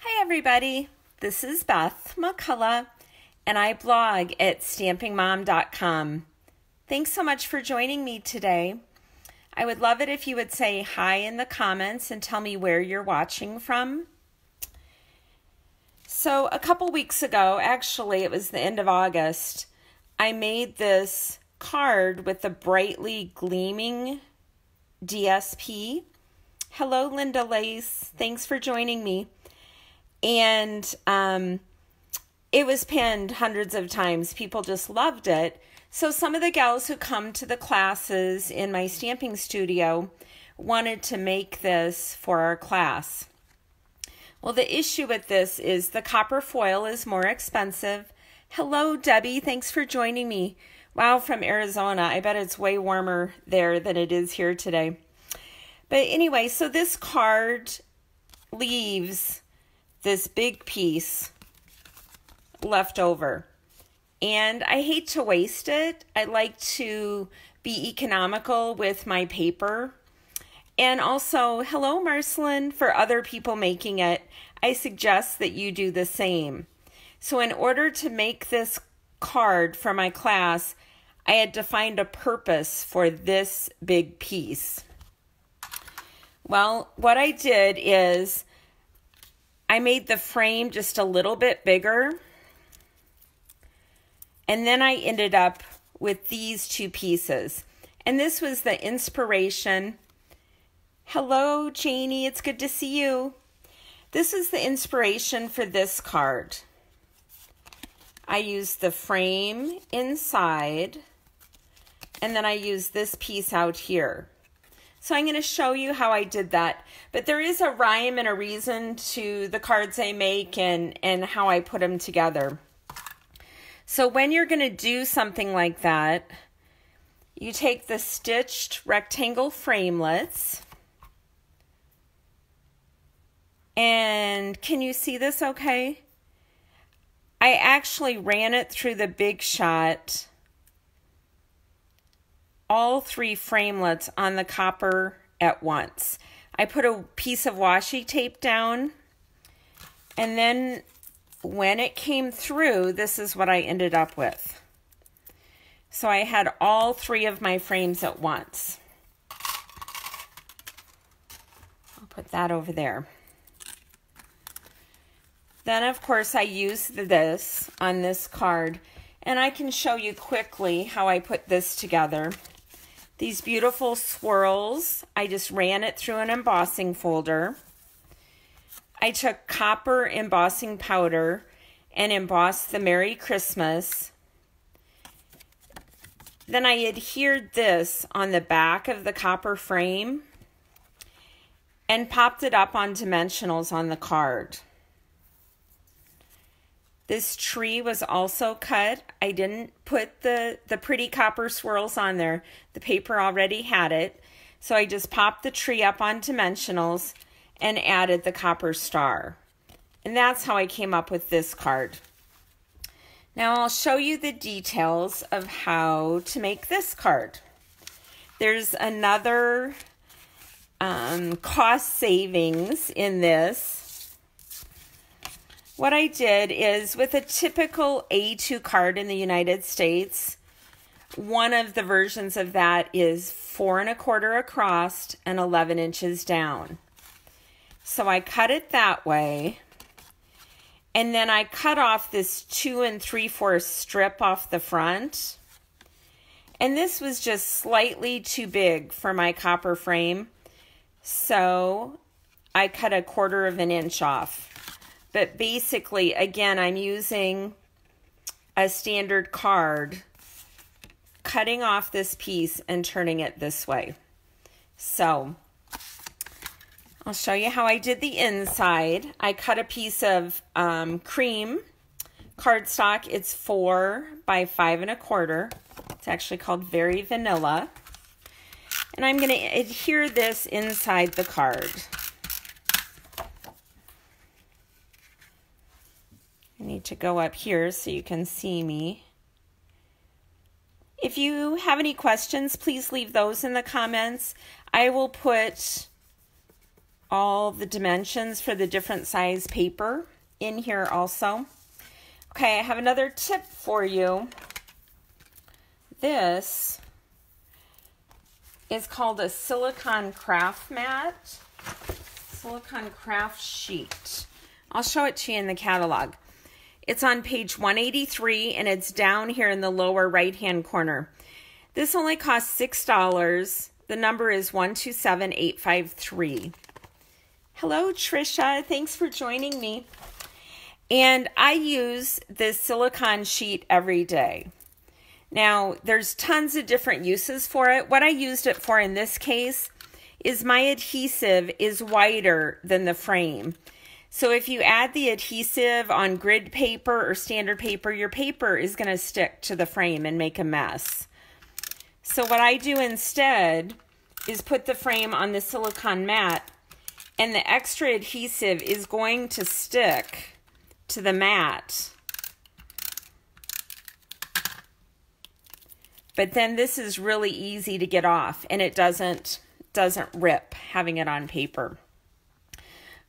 Hi everybody, this is Beth McCullough and I blog at stampingmom.com. Thanks so much for joining me today. I would love it if you would say hi in the comments and tell me where you're watching from. So a couple weeks ago, actually it was the end of August, I made this card with the brightly gleaming DSP. Hello Linda Lace, thanks for joining me. And it was pinned hundreds of times. People just loved it. So some of the gals who come to the classes in my stamping studio wanted to make this for our class. Well, the issue with this is the copper foil is more expensive. Hello, Debbie. Thanks for joining me. Wow, from Arizona. I bet it's way warmer there than it is here today. But anyway, so this card leaves this big piece left over. And I hate to waste it. I like to be economical with my paper. And also, hello Marceline, for other people making it, I suggest that you do the same. So in order to make this card for my class, I had to find a purpose for this big piece. Well, what I did is I made the frame just a little bit bigger, and then I ended up with these two pieces. And this was the inspiration. Hello, Janie, it's good to see you. This is the inspiration for this card. I used the frame inside, and then I used this piece out here. So I'm going to show you how I did that. But there is a rhyme and a reason to the cards I make and how I put them together. So when you're going to do something like that, you take the stitched rectangle framelets. And can you see this okay? I actually ran it through the Big Shot, all three framelets on the copper at once. I put a piece of washi tape down, and then when it came through, this is what I ended up with. So I had all three of my frames at once. I'll put that over there. Then of course I used this on this card, and I can show you quickly how I put this together. These beautiful swirls, I just ran it through an embossing folder. I took copper embossing powder and embossed the Merry Christmas. Then I adhered this on the back of the copper frame and popped it up on dimensionals on the card. This tree was also cut. I didn't put the pretty copper swirls on there. The paper already had it. So I just popped the tree up on dimensionals and added the copper star. And that's how I came up with this card. Now I'll show you the details of how to make this card. There's another cost savings in this. What I did is, with a typical A2 card in the United States, one of the versions of that is 4 1/4 across and 11 inches down. So I cut it that way, and then I cut off this 2 3/4 strip off the front. And this was just slightly too big for my copper frame, so I cut 1/4 of an inch off. But basically, again, I'm using a standard card, cutting off this piece and turning it this way. So I'll show you how I did the inside. I cut a piece of cream cardstock. It's 4 by 5 1/4. It's actually called Very Vanilla. And I'm going to adhere this inside the card. I need to go up here so you can see me. If you have any questions, please leave those in the comments. I will put all the dimensions for the different size paper in here also. Okay, I have another tip for you. This is called a silicone craft mat, silicone craft sheet. I'll show it to you in the catalog. It's on page 183 and it's down here in the lower right hand corner. This only costs $6. The number is 127853. Hello, Trisha. Thanks for joining me. And I use this silicone sheet every day. Now, there's tons of different uses for it. What I used it for in this case is my adhesive is wider than the frame. So if you add the adhesive on grid paper or standard paper, your paper is going to stick to the frame and make a mess. So what I do instead is put the frame on the silicone mat, and the extra adhesive is going to stick to the mat. But then this is really easy to get off, and it doesn't rip having it on paper.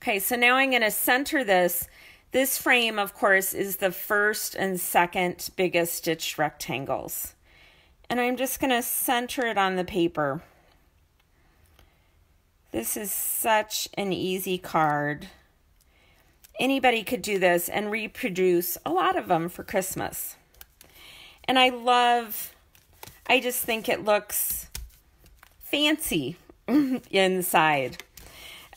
Okay, so now I'm going to center this. This frame, of course, is the first and second biggest stitched rectangles. And I'm just going to center it on the paper. This is such an easy card. Anybody could do this and reproduce a lot of them for Christmas. And I just think it looks fancy inside.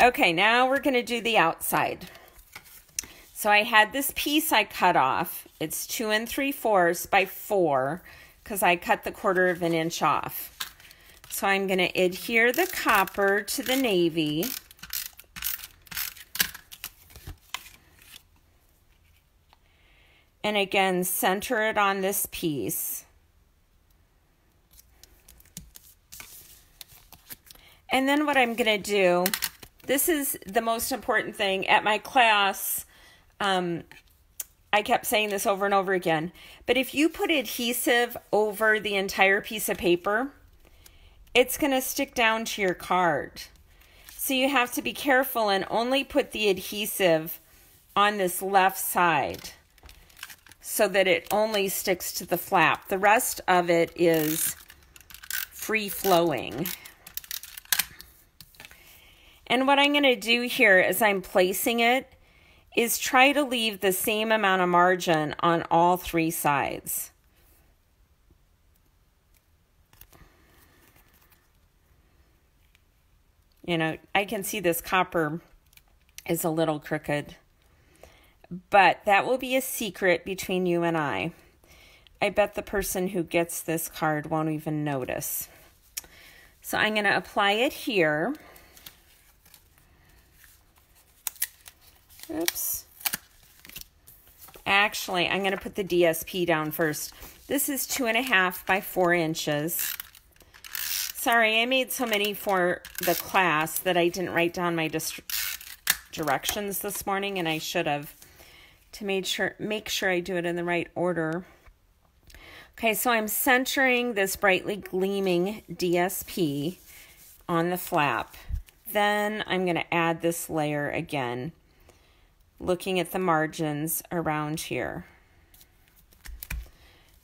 Okay, now we're going to do the outside. So I had this piece I cut off. It's 2 3/4 by 4 because I cut the 1/4 of an inch off. So I'm going to adhere the copper to the navy. And again, center it on this piece. And then what I'm going to do, this is the most important thing at my class. I kept saying this over and over again, but if you put adhesive over the entire piece of paper, it's going to stick down to your card. So you have to be careful and only put the adhesive on this left side so that it only sticks to the flap. The rest of it is free flowing. And what I'm going to do here as I'm placing it is try to leave the same amount of margin on all 3 sides. You know, I can see this copper is a little crooked, but that will be a secret between you and I. I bet the person who gets this card won't even notice. So I'm going to apply it here. Oops. Actually, I'm going to put the DSP down first. This is 2.5 by 4 inches. Sorry, I made so many for the class that I didn't write down my directions this morning, and I should have to make sure I do it in the right order. Okay, so I'm centering this brightly gleaming DSP on the flap. Then I'm going to add this layer again, looking at the margins around here.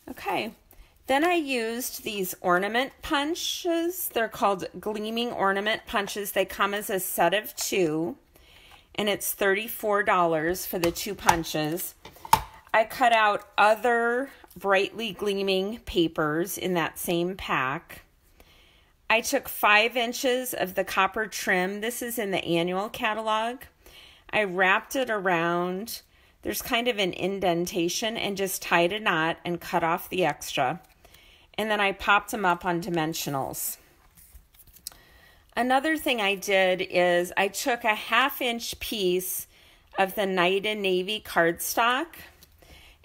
Okay, then I used these ornament punches. They're called Gleaming ornament punches. They come as a set of 2, and it's $34 for the 2 punches. I cut out other brightly gleaming papers in that same pack. I took 5 inches of the copper trim. This is in the annual catalog. I wrapped it around. There's kind of an indentation, and just tied a knot and cut off the extra. And then I popped them up on dimensionals. Another thing I did is I took a 1/2 inch piece of the Night and Navy cardstock,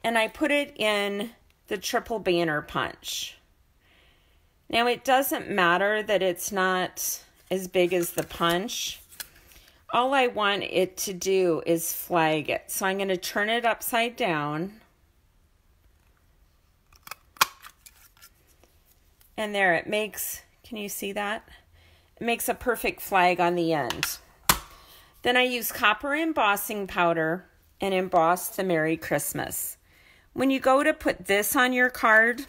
and I put it in the triple banner punch. Now it doesn't matter that it's not as big as the punch. All I want it to do is flag it. So I'm going to turn it upside down. And there it makes, can you see that? It makes a perfect flag on the end. Then I use copper embossing powder and emboss the Merry Christmas. When you go to put this on your card,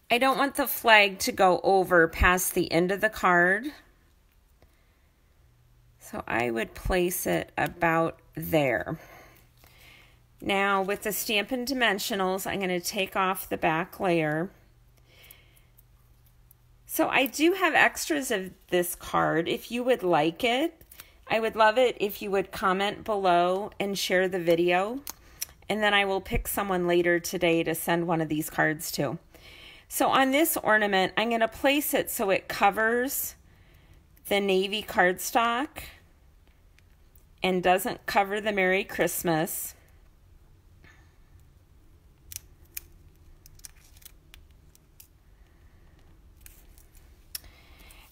I don't want the flag to go over past the end of the card. So I would place it about there. Now with the Stampin' Dimensionals, I'm going to take off the back layer. So I do have extras of this card. If you would like it, I would love it if you would comment below and share the video. And then I will pick someone later today to send one of these cards to. So on this ornament, I'm going to place it so it covers the navy cardstock and doesn't cover the Merry Christmas.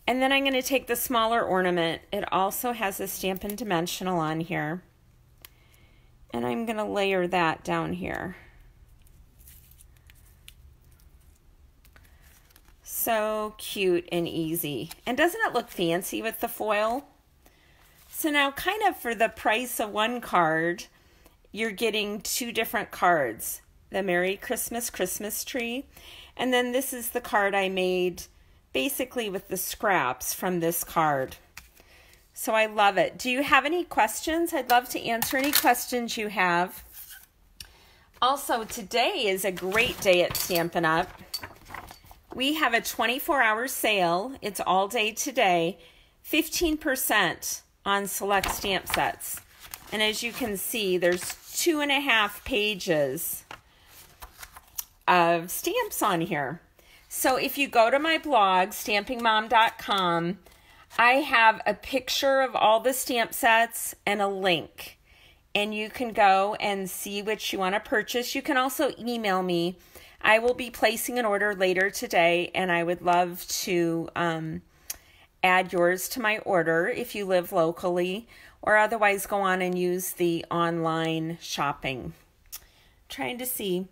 And then I'm going to take the smaller ornament. It also has a Stampin' Dimensional on here. And I'm going to layer that down here. So cute and easy. And doesn't it look fancy with the foil? So now kind of for the price of one card, you're getting two different cards. The Merry Christmas Christmas tree. And then this is the card I made basically with the scraps from this card. So I love it. Do you have any questions? I'd love to answer any questions you have. Also, today is a great day at Stampin' Up! We have a 24-hour sale. It's all day today. 15% on select stamp sets. And as you can see, there's 2.5 pages of stamps on here. So if you go to my blog, stampingmom.com, I have a picture of all the stamp sets and a link. And you can go and see which you want to purchase. You can also email me. I will be placing an order later today, and I would love to add yours to my order if you live locally, or otherwise go on and use the online shopping. Trying to see.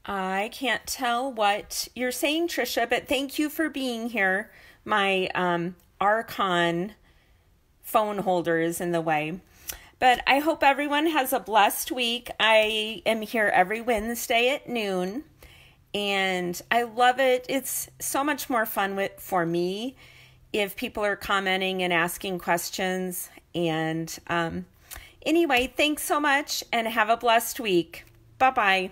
I can't tell what you're saying, Trisha, but thank you for being here. My Archon phone holder is in the way. But I hope everyone has a blessed week. I am here every Wednesday at noon, and I love it. It's so much more fun for me if people are commenting and asking questions. And anyway, thanks so much, and have a blessed week. Bye-bye.